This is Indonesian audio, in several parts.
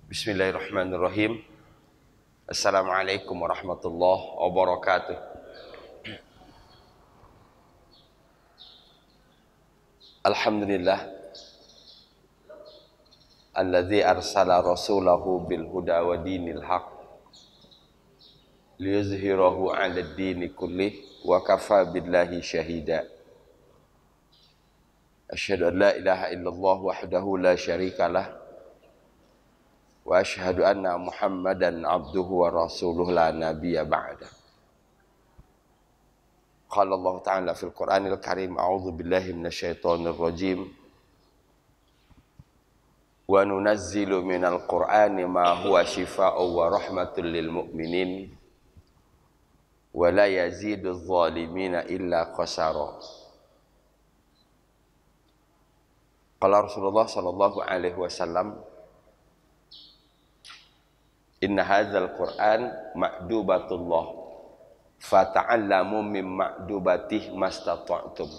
Bismillahirrahmanirrahim. Assalamualaikum warahmatullahi wabarakatuh. Alhamdulillah alladzi arsala rasulahu bil huda wa dinil haq liyuzhirahu 'alad dini kullih wa kafa billahi syahida. Asyhadu an la ilaha illallah wahdahu la syarikalah wa asyhadu anna Muhammadan abduhu wa rasuluhu la nabiyya ba'da. Qala Allah Ta'ala fil Qur'anil Karim, a'udzu billahi minasyaitonir rajim. Wa nunazzilu minal Qur'ani ma huwa shifaa'un wa rahmatul lil mu'minin wa la yaziduz zalimina illa khasara. Qala Rasulullah sallallahu alaihi wasallam, inna hadzal Qur'an ma'dubatullah fata'allamu min ma'dubatih mastata'tum.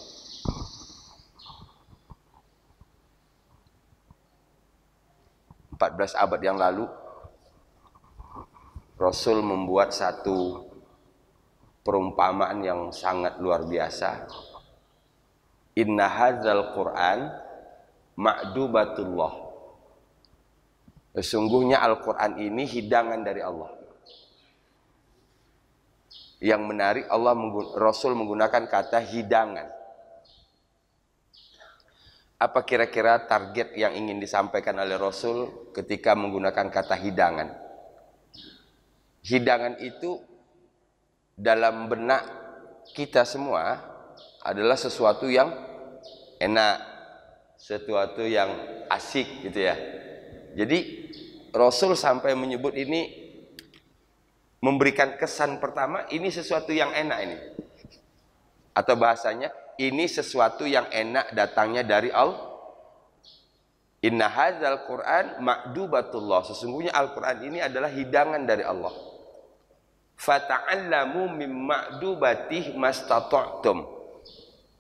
Belas abad yang lalu Rasul membuat satu perumpamaan yang sangat luar biasa. Inna hadzal Qur'an ma'dubatullah. Sesungguhnya Al-Quran ini hidangan dari Allah. Yang menarik, Rasul menggunakan kata hidangan. Apa kira-kira target yang ingin disampaikan oleh Rasul ketika menggunakan kata hidangan? Hidangan itu dalam benak kita semua adalah sesuatu yang enak, sesuatu yang asik gitu ya. Jadi Rasul sampai menyebut ini, memberikan kesan pertama, ini sesuatu yang enak ini. Atau bahasanya, ini sesuatu yang enak datangnya dari Allah. Inna hadzal Qur'an ma'dubatullah. Sesungguhnya Al-Quran ini adalah hidangan dari Allah. Fata'allamu min ma'dubatih mastata'tum.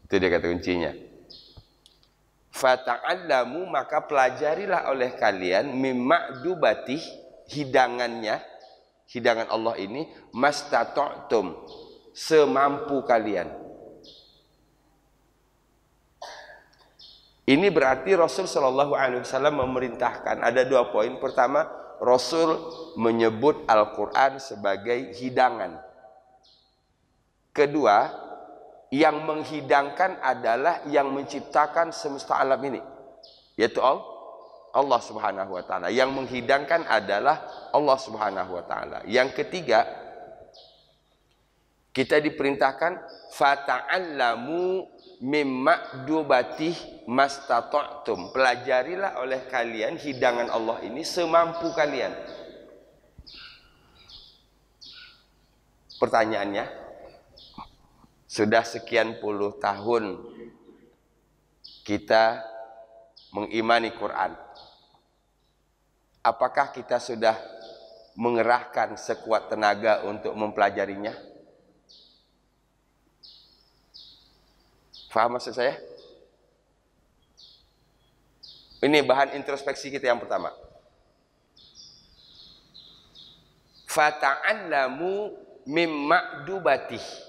Itu dia kata kuncinya. Fata'allamu, maka pelajarilah oleh kalian mimma'dubatih, hidangannya, hidangan Allah ini, mastata'tum, semampu kalian. Ini berarti Rasul Shallallahu Alaihi Wasallam memerintahkan, ada dua poin. Pertama, Rasul menyebut Al-Quran sebagai hidangan. Kedua, yang menghidangkan adalah yang menciptakan semesta alam ini, yaitu Allah Subhanahu wa Ta'ala. Yang menghidangkan adalah Allah Subhanahu wa Ta'ala. Yang ketiga, kita diperintahkan fata'allamu mimma'dubatih mastata'tum. Pelajarilah oleh kalian hidangan Allah ini semampu kalian. Pertanyaannya, sudah sekian puluh tahun kita mengimani Quran. Apakah kita sudah mengerahkan sekuat tenaga untuk mempelajarinya? Faham maksud saya? Ini bahan introspeksi kita yang pertama. Fata'allamu mimma'dubatih.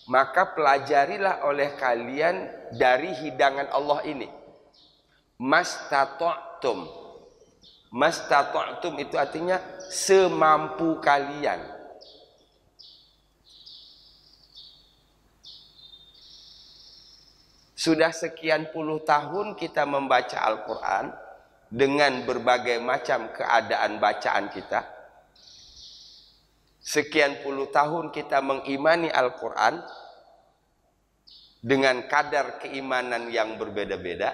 Maka pelajarilah oleh kalian dari hidangan Allah ini. Mastata'tum. Mastata'tum itu artinya semampu kalian. Sudah sekian puluh tahun kita membaca Al-Quran dengan berbagai macam keadaan bacaan kita. Sekian puluh tahun kita mengimani Al-Quran dengan kadar keimanan yang berbeda-beda.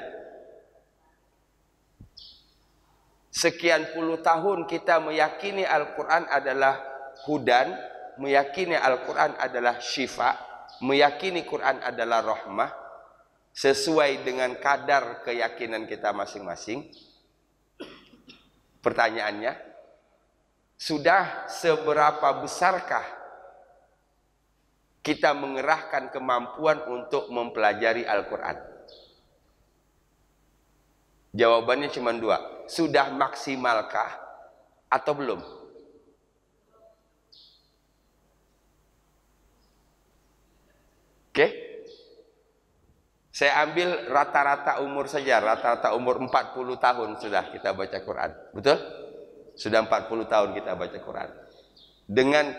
Sekian puluh tahun kita meyakini Al-Quran adalah hudan, meyakini Al-Quran adalah syifa, meyakini Quran adalah rahmah, sesuai dengan kadar keyakinan kita masing-masing. Pertanyaannya, sudah seberapa besarkah kita mengerahkan kemampuan untuk mempelajari Al-Quran? Jawabannya cuma dua. Sudah maksimalkah atau belum? Oke? Saya ambil rata-rata umur saja, rata-rata umur 40 tahun sudah kita baca Quran. Betul? Sudah 40 tahun kita baca Quran. Dengan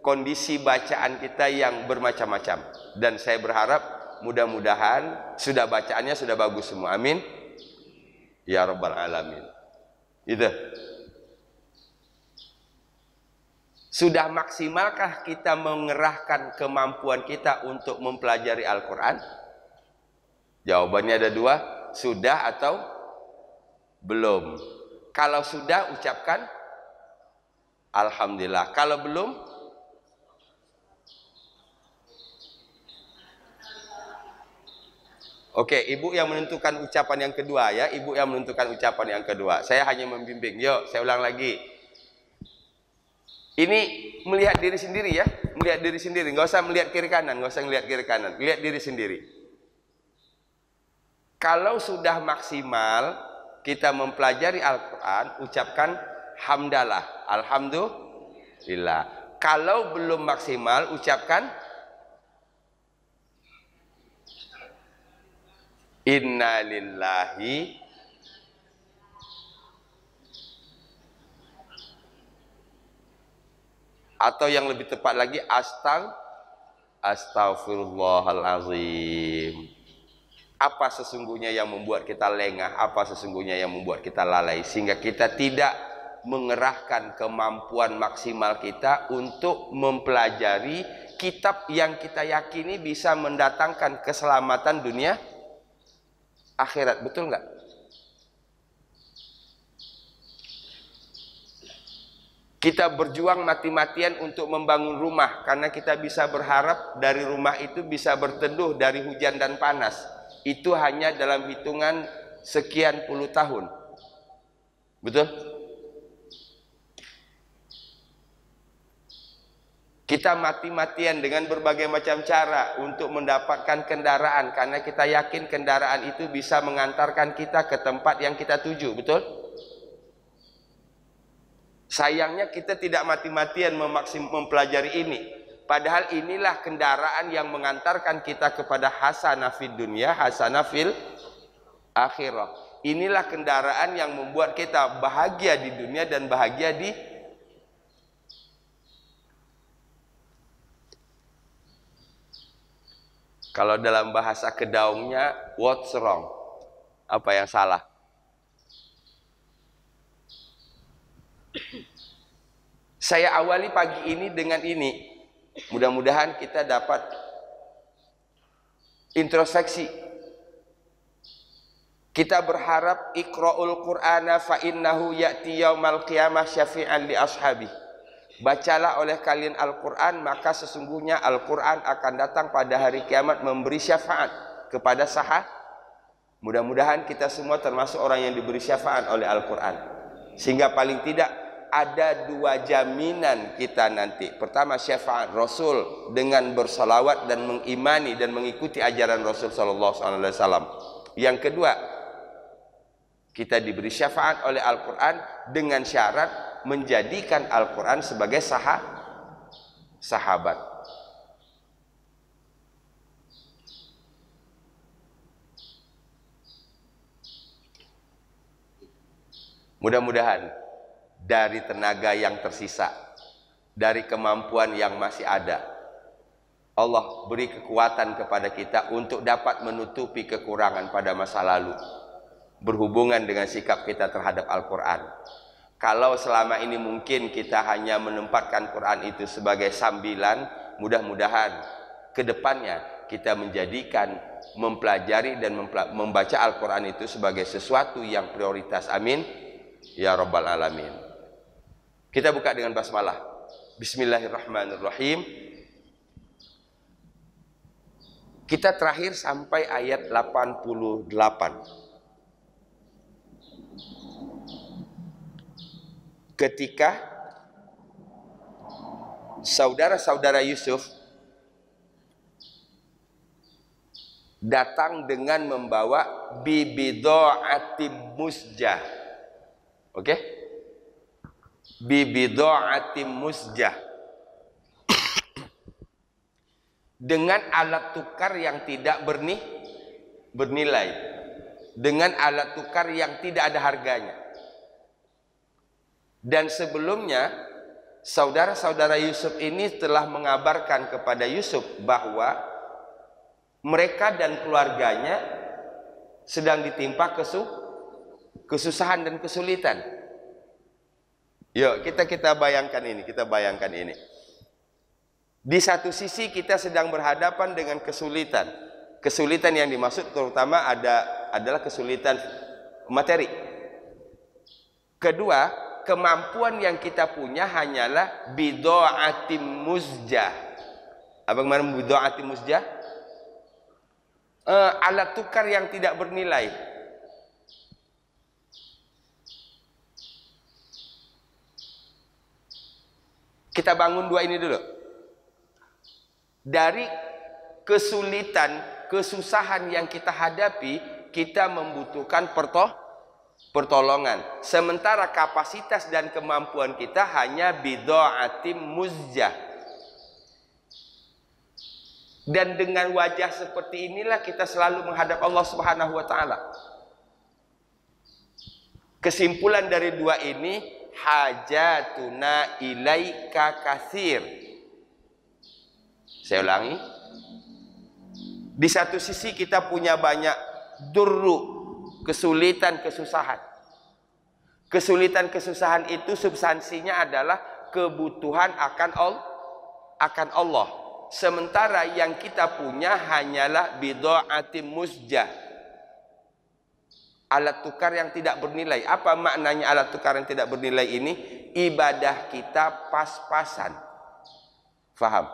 kondisi bacaan kita yang bermacam-macam. Dan saya berharap mudah-mudahan sudah bacaannya sudah bagus semua. Amin. Ya Rabbal Alamin. Itu. Sudah maksimalkah kita mengerahkan kemampuan kita untuk mempelajari Al-Quran? Jawabannya ada dua, sudah atau belum. Kalau sudah, ucapkan Alhamdulillah. Kalau belum, oke, ibu yang menentukan ucapan yang kedua ya. Ibu yang menentukan ucapan yang kedua. Saya hanya membimbing. Yuk, saya ulang lagi. Ini melihat diri sendiri ya. Melihat diri sendiri. Nggak usah melihat kiri kanan. Nggak usah melihat kiri kanan. Lihat diri sendiri. Kalau sudah maksimal kita mempelajari Al-Quran, ucapkan hamdalah, alhamdulillah. Kalau belum maksimal, ucapkan inna lillahi atau yang lebih tepat lagi astaghfirullahalazim. Apa sesungguhnya yang membuat kita lengah, apa sesungguhnya yang membuat kita lalai, sehingga kita tidak mengerahkan kemampuan maksimal kita untuk mempelajari kitab yang kita yakini bisa mendatangkan keselamatan dunia akhirat. Betul nggak? Kita berjuang mati-matian untuk membangun rumah, karena kita bisa berharap dari rumah itu bisa berteduh dari hujan dan panas. Itu hanya dalam hitungan sekian puluh tahun. Betul? Kita mati-matian dengan berbagai macam cara untuk mendapatkan kendaraan, karena kita yakin kendaraan itu bisa mengantarkan kita ke tempat yang kita tuju. Betul? Sayangnya kita tidak mati-matian mempelajari ini. Padahal inilah kendaraan yang mengantarkan kita kepada hasanah fid dunya, hasanah fil akhirah. Inilah kendaraan yang membuat kita bahagia di dunia dan bahagia di kalau dalam bahasa kedaungnya, what's wrong? Apa yang salah? Saya awali pagi ini dengan ini. Mudah-mudahan kita dapat introspeksi. Kita berharap iqra'ul Qur'ana fa innahu ya'ti yaumal qiyamah syafi'an li ashabi. Bacalah oleh kalian Al-Quran, maka sesungguhnya Al-Quran akan datang pada hari kiamat memberi syafaat kepada sahabat. Mudah-mudahan kita semua termasuk orang yang diberi syafaat oleh Al-Quran. Sehingga paling tidak ada dua jaminan kita nanti. Pertama, syafaat Rasul dengan bersalawat dan mengimani dan mengikuti ajaran Rasul sallallahu alaihi wasallam. Yang kedua, kita diberi syafaat oleh Al-Quran dengan syarat menjadikan Al-Quran sebagai sahabat. Mudah-mudahan dari tenaga yang tersisa, dari kemampuan yang masih ada, Allah beri kekuatan kepada kita untuk dapat menutupi kekurangan pada masa lalu berhubungan dengan sikap kita terhadap Al-Quran. Kalau selama ini mungkin kita hanya menempatkan Quran itu sebagai sambilan, mudah-mudahan ke depannya kita menjadikan mempelajari dan membaca Al-Quran itu sebagai sesuatu yang prioritas. Amin ya Rabbal Alamin. Kita buka dengan basmalah. Bismillahirrahmanirrahim. Kita terakhir sampai ayat 88. Ketika saudara-saudara Yusuf datang dengan membawa bibido'atim musjah. Oke? bi bid'atin musjah, dengan alat tukar yang tidak bernilai, dengan alat tukar yang tidak ada harganya. Dan sebelumnya saudara-saudara Yusuf ini telah mengabarkan kepada Yusuf bahwa mereka dan keluarganya sedang ditimpa kesusahan dan kesulitan. Yuk kita bayangkan ini. Di satu sisi kita sedang berhadapan dengan kesulitan. Kesulitan yang dimaksud terutama adalah kesulitan materi. Kedua, kemampuan yang kita punya hanyalah bid'atim musjah. Apa kemarin bid'atim musjah? Alat tukar yang tidak bernilai. Kita bangun dua ini dulu. Dari kesulitan, kesusahan yang kita hadapi, kita membutuhkan pertolongan. Sementara kapasitas dan kemampuan kita hanya bid'atim musjah. Dan dengan wajah seperti inilah kita selalu menghadap Allah Subhanahu wa taala. Kesimpulan dari dua ini, hajatuna ilaika katsir. Saya ulangi. Di satu sisi kita punya banyak durru, kesulitan, kesusahan. Kesulitan, kesusahan itu substansinya adalah kebutuhan akan Allah. Sementara yang kita punya hanyalah bid'atim musjah, alat tukar yang tidak bernilai. Apa maknanya alat tukar yang tidak bernilai ini? Ibadah kita pas-pasan. Faham?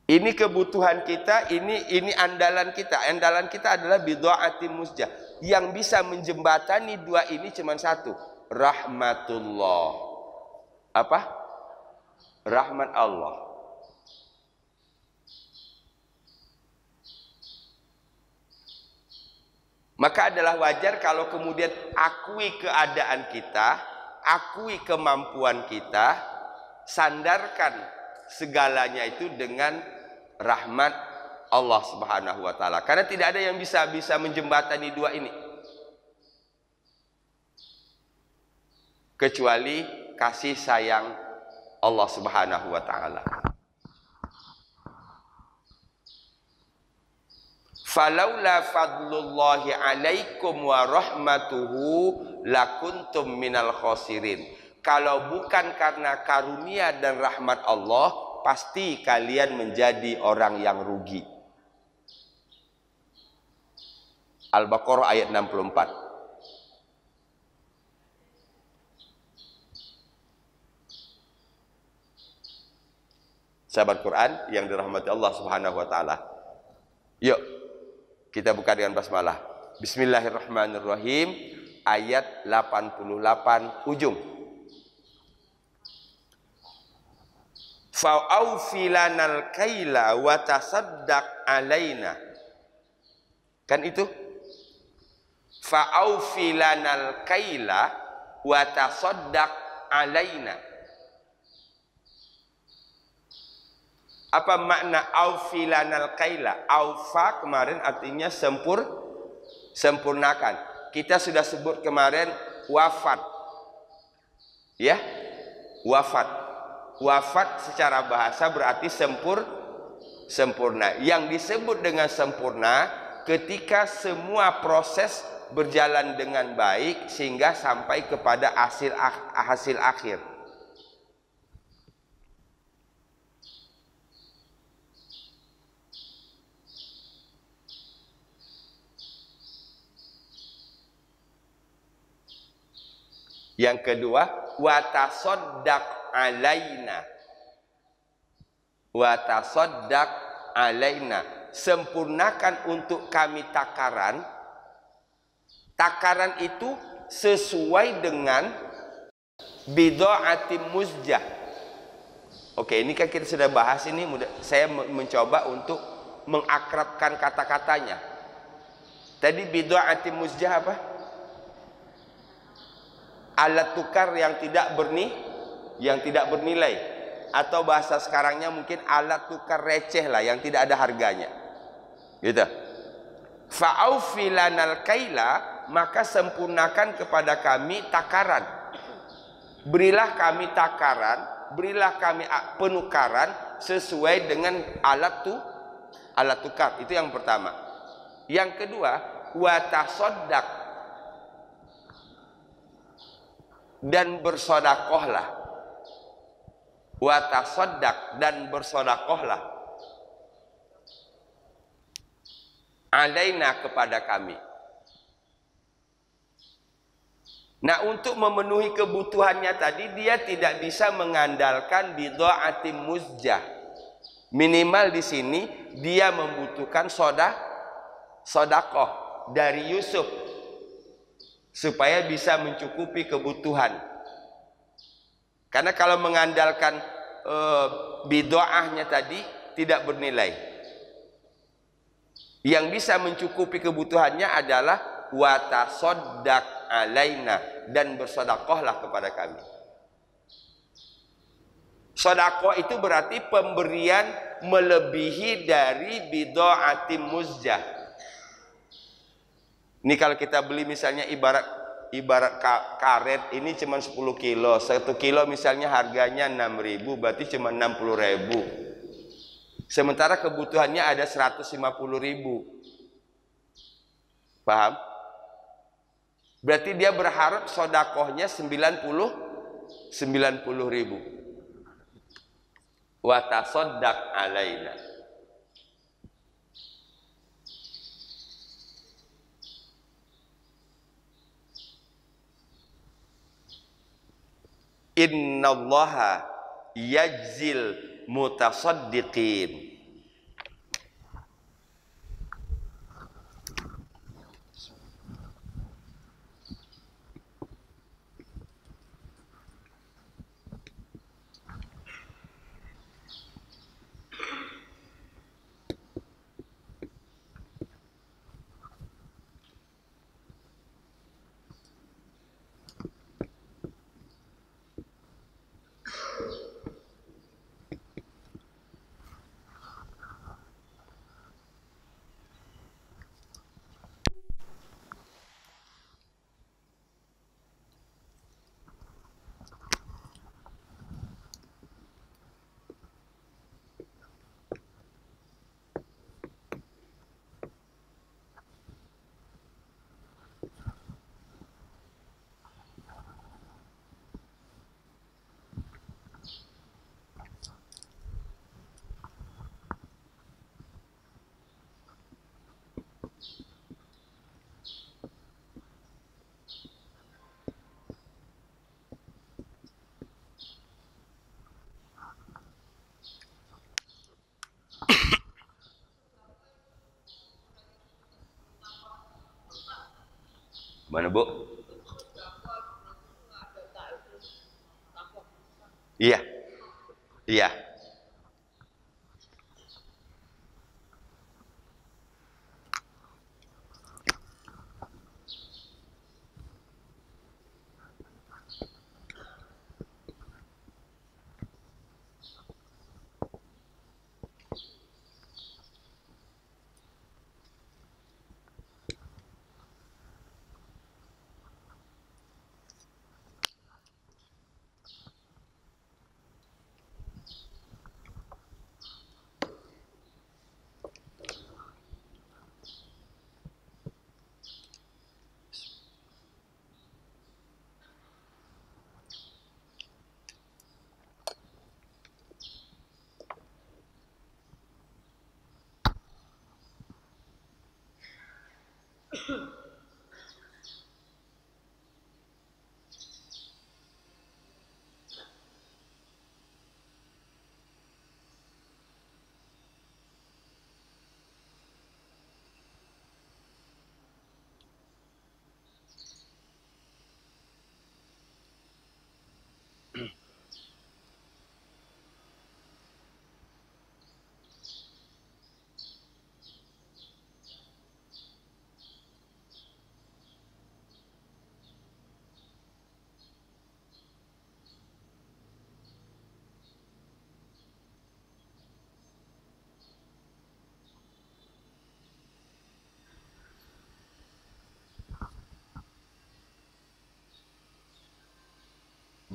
Ini kebutuhan kita, ini andalan kita. Andalan kita adalah bid'atim musjah. Yang bisa menjembatani dua ini cuma satu, rahmatullah. Apa? Rahmat Allah. Maka adalah wajar kalau kemudian akui keadaan kita, akui kemampuan kita, sandarkan segalanya itu dengan rahmat Allah Subhanahu wa taala. Karena tidak ada yang bisa menjembatani dua ini kecuali kasih sayang Allah Subhanahu wa taala. Falaula fadlullahi alaikum wa rahmatuhu lakuntum minal khosirin. Kalau bukan karena karunia dan rahmat Allah, pasti kalian menjadi orang yang rugi. Al-Baqarah ayat 64. Sahabat Quran yang dirahmati Allah Subhanahu wa taala. Yuk, kita buka dengan basmalah. Bismillahirrahmanirrahim, ayat 88 ujung. Fa'aufilanal kaila wa tasaddaq alaina. Kan itu? Fa'aufilanal kaila wa tasaddaq alaina. Apa makna aufilanal kaila? Aufa kemarin artinya sempurnakan. Kita sudah sebut kemarin wafat. Ya? Wafat. Wafat secara bahasa berarti sempurna. Yang disebut dengan sempurna ketika semua proses berjalan dengan baik sehingga sampai kepada hasil akhir. Yang kedua, watasoddaq alaina. Watasoddaq alaina. Sempurnakan untuk kami takaran. Takaran itu sesuai dengan bid'atim musjah. Oke, ini kan kita sudah bahas ini. Saya mencoba untuk mengakrabkan kata-katanya. Tadi bid'atim musjah apa? alat tukar yang tidak bernilai, atau bahasa sekarangnya mungkin alat tukar receh lah, yang tidak ada harganya, gitu. Fa'aufilanal kaila, maka sempurnakan kepada kami takaran. Berilah kami takaran, berilah kami penukaran sesuai dengan alat tukar. Itu yang pertama. Yang kedua, wa tasaddaq, dan bersedekahlah. Wa tasaddaq, dan bersedekahlah, alaina, kepada kami. Nah, untuk memenuhi kebutuhannya tadi, dia tidak bisa mengandalkan bidha'atim muzjah. Minimal di sini dia membutuhkan sedekah dari Yusuf supaya bisa mencukupi kebutuhan. Karena kalau mengandalkan bidha'ahnya tadi tidak bernilai. Yang bisa mencukupi kebutuhannya adalah wa tasaddaq alaina, dan bersedekahlah kepada kami. Sedekah itu berarti pemberian melebihi dari bidha'atim muzjah. Ini kalau kita beli misalnya ibarat karet ini cuma 10 kilo. 1 kilo misalnya harganya 6.000, berarti cuma 60.000. Sementara kebutuhannya ada 150.000. Paham? Berarti dia berharap sedekahnya 90.000. Wa tasaddaq alaina. Innallaha yajzil mutasaddiqin. Mana, Bu? Iya. Iya.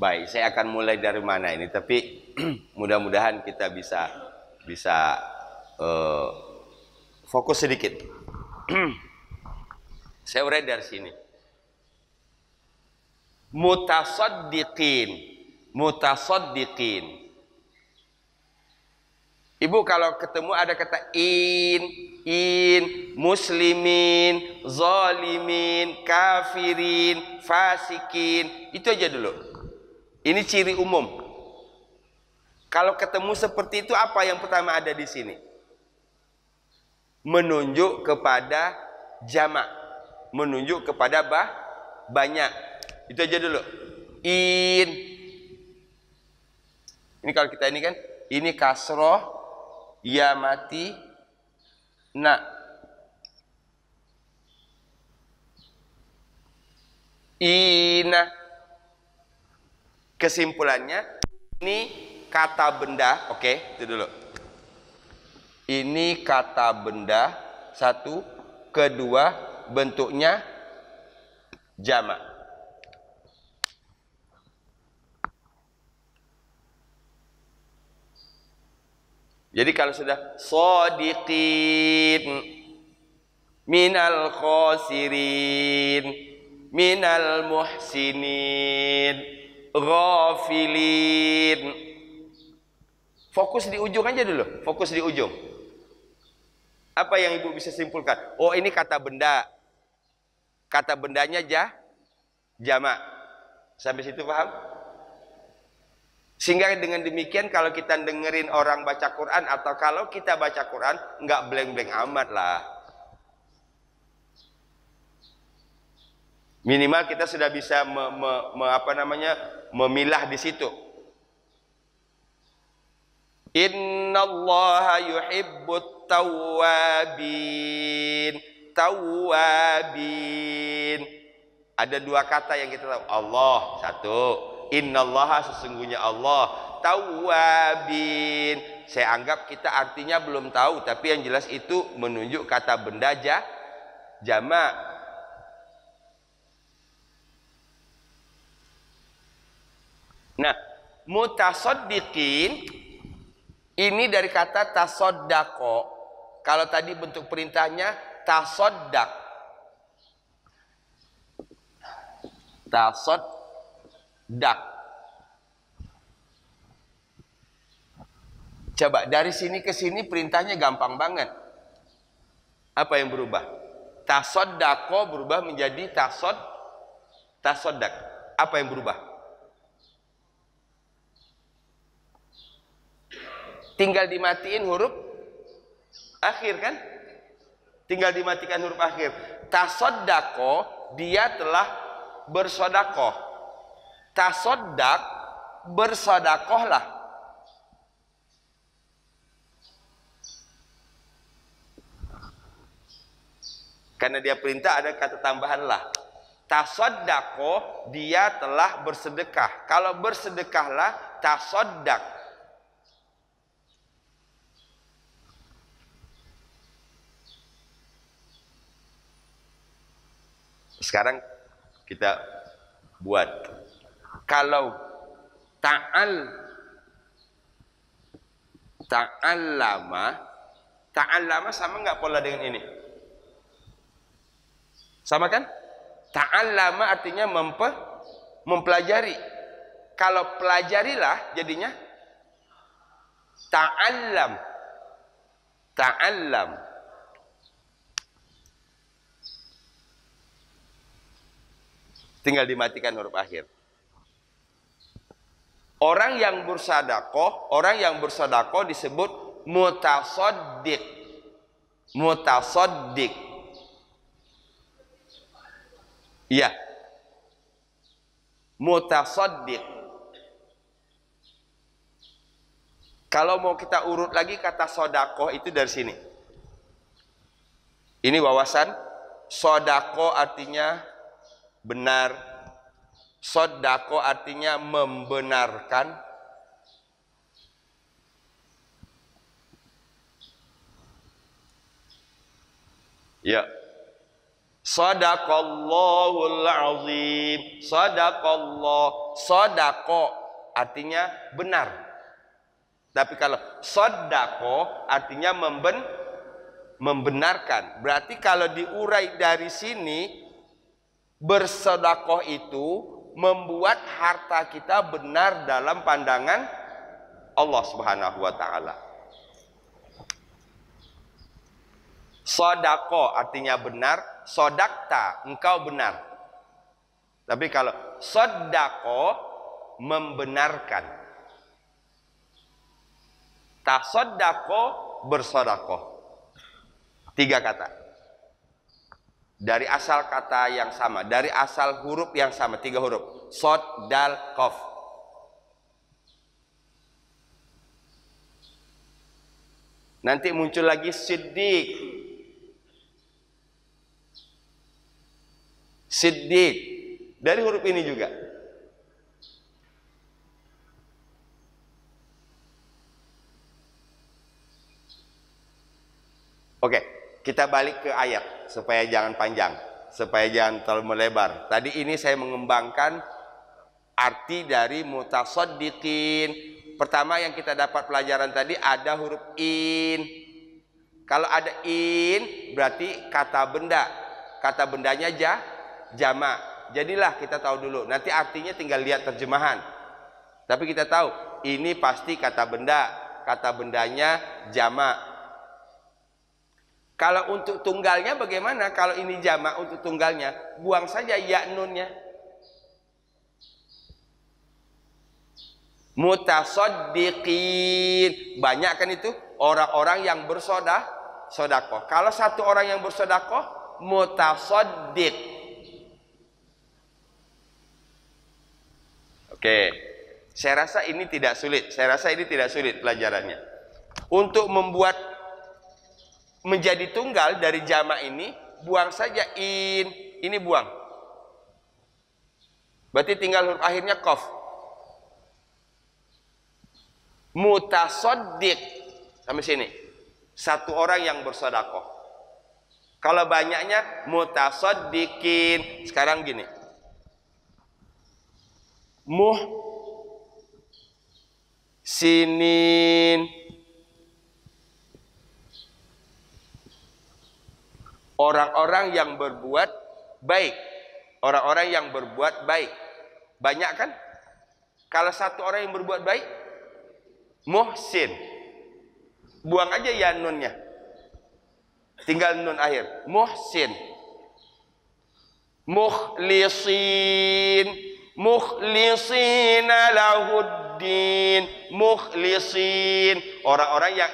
Baik, saya akan mulai dari mana ini, tapi mudah-mudahan kita bisa fokus sedikit. Saya urai dari sini. Mutasaddiqin. Ibu kalau ketemu ada kata in, muslimin, zalimin, kafirin, fasikin, itu aja dulu. Ini ciri umum. Kalau ketemu seperti itu, apa yang pertama ada di sini? Menunjuk kepada jamak, menunjuk kepada banyak. Itu aja dulu. Ini kalau kita ini kan, ini kasroh, ya mati, na. Ina. Kesimpulannya, ini kata benda, oke, itu dulu. Ini kata benda, satu. Kedua, bentuknya jamak. Jadi kalau sudah shodiqin, minal khosirin, minal muhsinin, ghafilin. Fokus di ujung aja dulu, fokus di ujung. Apa yang ibu bisa simpulkan? Oh, ini kata benda. Kata bendanya jamak. Sampai situ paham? Sehingga dengan demikian kalau kita dengerin orang baca Quran atau kalau kita baca Quran, nggak blank-blank amat lah. Minimal kita sudah bisa memilah di situ. Innallaha yuhibbut tawwabin. Ada dua kata yang kita tahu. Allah, satu. Innallaha, sesungguhnya Allah. Tawwabin. Saya anggap kita artinya belum tahu, tapi yang jelas itu menunjuk kata benda jamak. Nah, mutasaddiqin ini dari kata tasoddaqo. Kalau tadi bentuk perintahnya tasoddaq. Coba dari sini ke sini perintahnya gampang banget. Apa yang berubah? Tasoddaqo berubah menjadi tasoddaq. Apa yang berubah? Tinggal dimatiin huruf akhir kan? Tinggal dimatikan huruf akhir. Tasoddaqo, dia telah bersodakoh. Tasoddaq, bersodakohlah. Karena dia perintah ada kata tambahan lah. Tasoddaqo, dia telah bersedekah. Kalau bersedekahlah, tasoddaq. Sekarang kita buat. Kalau ta'allama sama nggak pola dengan ini? Sama kan? Ta'allama artinya mempelajari. Kalau pelajarilah jadinya ta'allam. Tinggal dimatikan huruf akhir. Orang yang bersedekah disebut mutasaddiq. Iya. Mutasaddiq. Kalau mau kita urut lagi kata sodakoh itu dari sini. Ini wawasan. Sodakoh artinya benar. Sodakoh artinya membenarkan. Ya. Shadaqallahul azim. Shadaqallah. Shadaqo artinya benar. Tapi kalau shadaqo artinya membenarkan. Berarti kalau diurai dari sini, bersedekah itu membuat harta kita benar dalam pandangan Allah Subhanahu wa taala. Sodako artinya benar, sodakta engkau benar. Tapi kalau sodako membenarkan, tasodako bersodako. 3 kata. Dari asal kata yang sama, dari asal huruf yang sama, 3 huruf. Sod, dal, kof. Nanti muncul lagi siddiq. Siddiq dari huruf ini juga. Oke, kita balik ke ayat supaya jangan panjang, supaya jangan terlalu melebar. Tadi ini saya mengembangkan arti dari mutasaddiqin. Pertama yang kita dapat pelajaran tadi ada huruf in. Kalau ada in berarti kata benda. Kata bendanya jamak. Jadilah kita tahu dulu. Nanti artinya tinggal lihat terjemahan. Tapi kita tahu ini pasti kata benda. Kata bendanya jamak. Kalau untuk tunggalnya bagaimana? Kalau ini jamak untuk tunggalnya, buang saja ya nunnya. Mutasaddiqin. Banyak kan itu orang-orang yang bersedekah. Kalau satu orang yang bersedekah, mutasaddiq. Oke, saya rasa ini tidak sulit. Saya rasa ini tidak sulit pelajarannya. Untuk membuat menjadi tunggal dari jamak ini, buang saja in. Ini buang. Berarti tinggal huruf akhirnya qaf. Mutasaddiq. Sampai sini. Satu orang yang bersedekah. Kalau banyaknya mutasaddiqin. Sekarang gini. Sinin. Orang-orang yang berbuat baik. Orang-orang yang berbuat baik. Banyak kan? Kalau satu orang yang berbuat baik, muhsin. Buang aja ya nunnya. Tinggal nun akhir. Muhsin. Mukhlisin. Mukhlisina lahuddin. Mukhlisin. Orang-orang yang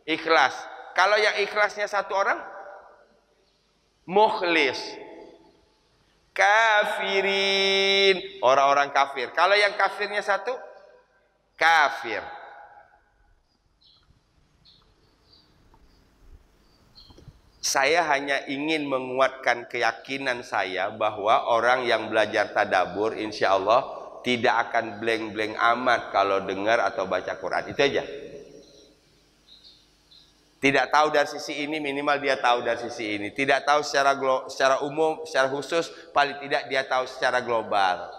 ikhlas. Kalau yang ikhlasnya satu orang, mukhlis. Kafirin. Orang-orang kafir. Kalau yang kafirnya satu, kafir. Saya hanya ingin menguatkan keyakinan saya bahwa orang yang belajar tadabbur insya Allah tidak akan blank-blank amat kalau dengar atau baca Quran. Itu aja. Tidak tahu dari sisi ini, minimal dia tahu dari sisi ini. Tidak tahu secara umum, secara khusus, paling tidak dia tahu secara global.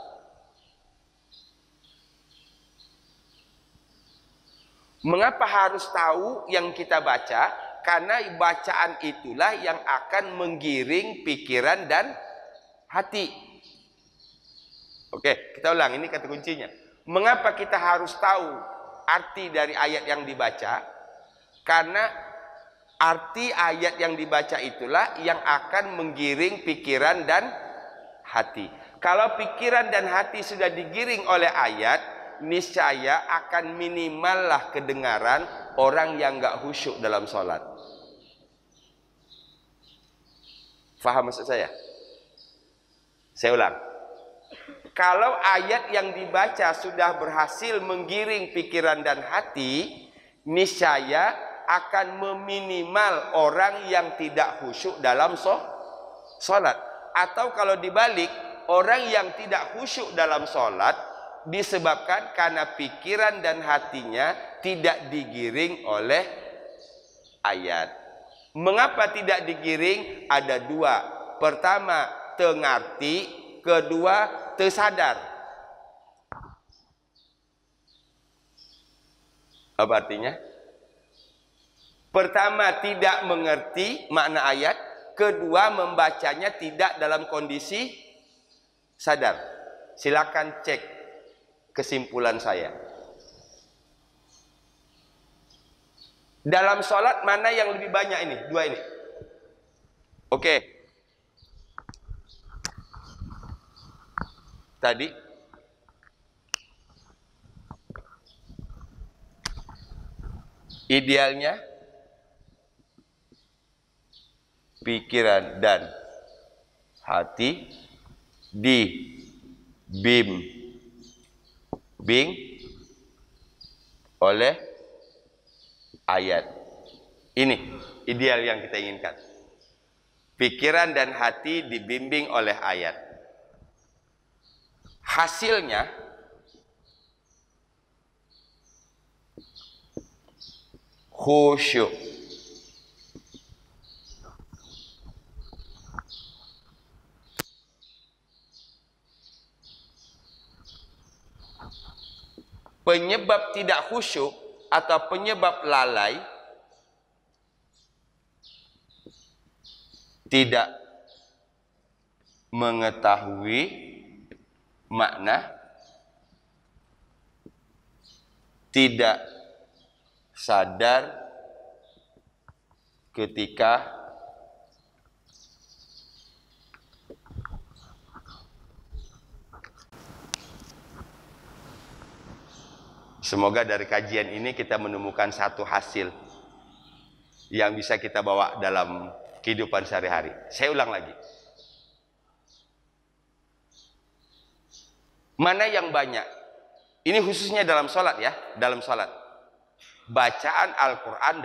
Mengapa harus tahu yang kita baca? Karena bacaan itulah yang akan menggiring pikiran dan hati. Oke, kita ulang, ini kata kuncinya. Mengapa kita harus tahu arti dari ayat yang dibaca? Karena arti ayat yang dibaca itulah yang akan menggiring pikiran dan hati. Kalau pikiran dan hati sudah digiring oleh ayat, niscaya akan minimallah kedengaran orang yang gak khusyuk dalam sholat. Faham maksud saya? Saya ulang. Kalau ayat yang dibaca sudah berhasil menggiring pikiran dan hati, niscaya akan meminimal orang yang tidak khusyuk dalam sholat. Atau kalau dibalik, orang yang tidak khusyuk dalam sholat disebabkan karena pikiran dan hatinya tidak digiring oleh ayat. Mengapa tidak digiring? Ada 2 Pertama, tengarti, kedua, tersadar. Apa artinya? Pertama, tidak mengerti makna ayat. Kedua, membacanya tidak dalam kondisi sadar. Silakan cek kesimpulan saya. Dalam sholat mana yang lebih banyak ini? Dua ini. Oke. Tadi idealnya pikiran dan hati dibimbing oleh ayat. Ini ideal yang kita inginkan. Pikiran dan hati dibimbing oleh ayat. Hasilnya khusyuk. Penyebab tidak khusyuk atau penyebab lalai tidak mengetahui makna, tidak sadar ketika semoga dari kajian ini kita menemukan satu hasil yang bisa kita bawa dalam kehidupan sehari-hari. Saya ulang lagi. Mana yang banyak? Ini khususnya dalam sholat ya, dalam sholat. Bacaan Al-Quran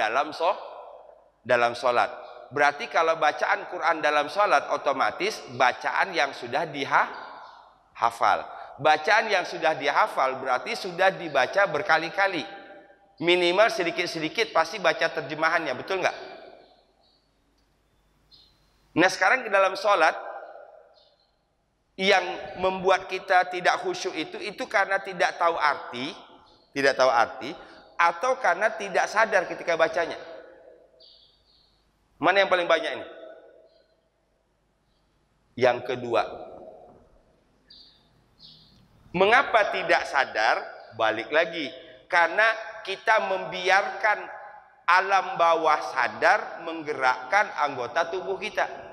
dalam sholat. Berarti kalau bacaan Quran dalam sholat otomatis bacaan yang sudah dihafal. Bacaan yang sudah dihafal berarti sudah dibaca berkali-kali. Minimal sedikit-sedikit pasti baca terjemahannya, betul nggak? Nah sekarang di dalam sholat yang membuat kita tidak khusyuk itu karena tidak tahu arti, atau karena tidak sadar ketika bacanya. Mana yang paling banyak ini? Yang kedua. Mengapa tidak sadar? Balik lagi, karena kita membiarkan alam bawah sadar menggerakkan anggota tubuh kita.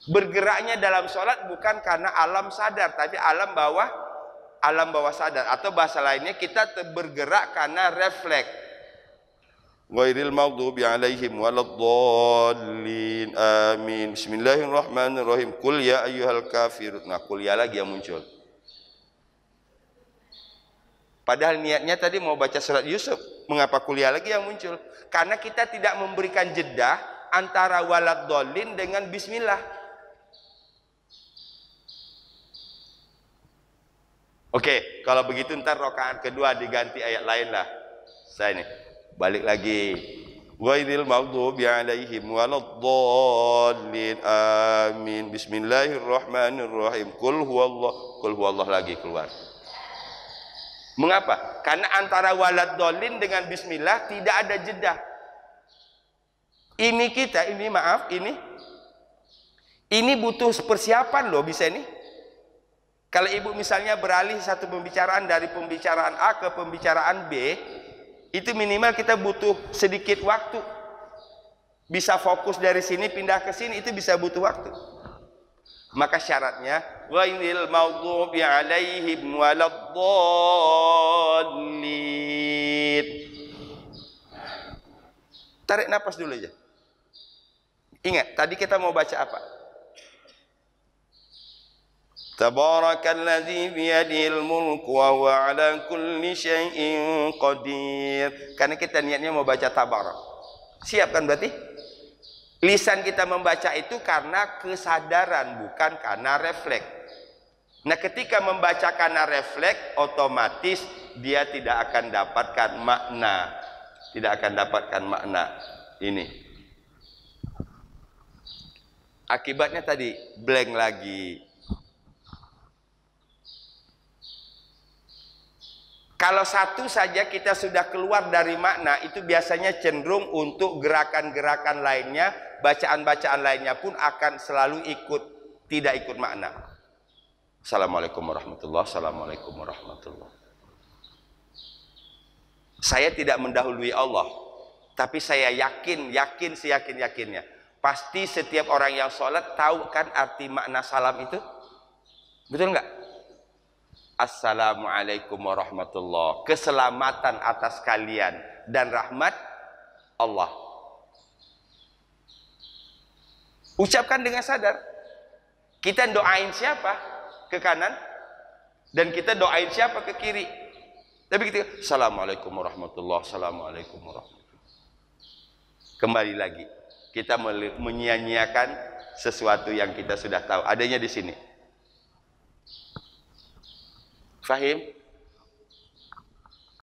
Bergeraknya dalam sholat bukan karena alam sadar, tapi alam bawah sadar, atau bahasa lainnya kita bergerak karena refleks. Ghairil maghdubi alaihim waladdallin. Amin. Bismillahirrahmanirrahim. Qul ya ayyuhal kafirun. Nah, qul ya lagi yang muncul. Padahal niatnya tadi mau baca surat Yusuf. Mengapa qul ya lagi yang muncul? Karena kita tidak memberikan jeda antara waladdallin dengan bismillah. Oke, kalau begitu ntar rakaat kedua diganti ayat lain lah. Saya ini balik lagi. Ghairil maghdubi alaihim waladdallin. Amin. Bismillahirrahmanirrahim. Qul huwallah lagi keluar. Mengapa? Karena antara waladdallin dengan bismillah tidak ada jeda. Ini butuh persiapan loh bisa ini. Kalau ibu misalnya beralih satu pembicaraan dari pembicaraan A ke pembicaraan B, itu minimal kita butuh sedikit waktu. Bisa fokus dari sini pindah ke sini, itu bisa butuh waktu. Maka syaratnya ghairil maghdubi alaihim waladdallin. Tarik napas dulu aja. Ingat, tadi kita mau baca apa? Tabarakalladzi biyadihil mulku wa huwa ala kulli syai'in qadir. Karena kita niatnya mau baca tabarak. Siap kan berarti? Lisan kita membaca itu karena kesadaran, bukan karena refleks. Nah, ketika membaca karena refleks, otomatis dia tidak akan dapatkan makna. Tidak akan dapatkan makna ini. Akibatnya tadi blank lagi. Kalau satu saja kita sudah keluar dari makna, itu biasanya cenderung untuk gerakan-gerakan lainnya, bacaan-bacaan lainnya pun akan selalu tidak ikut makna. Assalamualaikum warahmatullahi wabarakatuh. Assalamualaikum warahmatullahi wabarakatuh. Saya tidak mendahului Allah, tapi saya yakin seyakin-yakinnya. Pasti setiap orang yang sholat tahu kan arti makna salam itu? Betul nggak? Assalamualaikum warahmatullahi wabarakatuh. Keselamatan atas kalian dan rahmat Allah. Ucapkan dengan sadar. Kita doain siapa? Ke kanan. Dan kita doain siapa? Ke kiri. Tapi kita Assalamualaikum warahmatullahi wabarakatuh. Assalamualaikum warahmatullahi wabarakatuh. Kembali lagi. Kita menyia-nyiakan sesuatu yang kita sudah tahu. Adanya di sini. Fahim?